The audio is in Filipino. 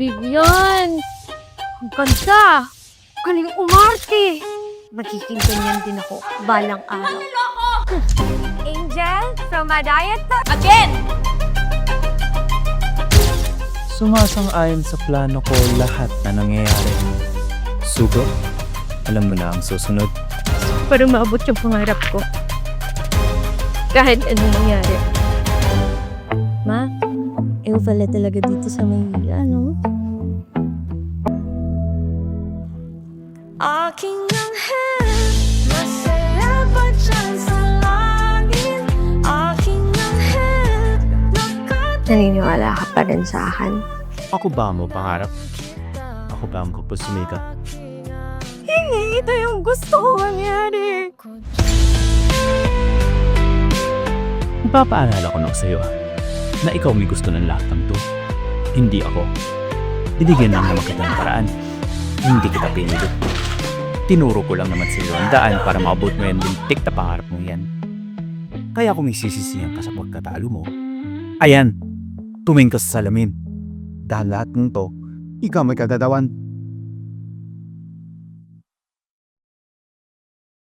Vivian! Ang ganda! Galing umarte! Magiging ganyan din ako balang araw. Angel, from my diet again! Sumasang-ayon sa plano ko lahat na nangyayari. Sugo, alam mo na ang susunod. Para maabot yung pangarap ko. Kahit anong mangyari. Ma, ikaw pala talaga dito sa Maynila, no? Aking anghel, masaya ba dyan sa langit? Aking anghel, Naniniwala ka pa rin sa akin. Ako ba mo pangarap? Ako ba ang pupusumika? Hindi ito yung gusto ko mangyari. Ipapaalala ko na sa'yo na ikaw may gusto ng lahat ng to. Hindi ako. Binigyan lang naman kita ng paraan. Hindi kita pinilit. Tinuro ko lang naman sa'yo ang daan para maabot mo yan lintik na pangarap mo yan. Kaya kung may sisisihan ka sa pagkatalo mo, ayan, tumingin ka sa salamin. Dahil lahat ng to, ikaw may kadadawan.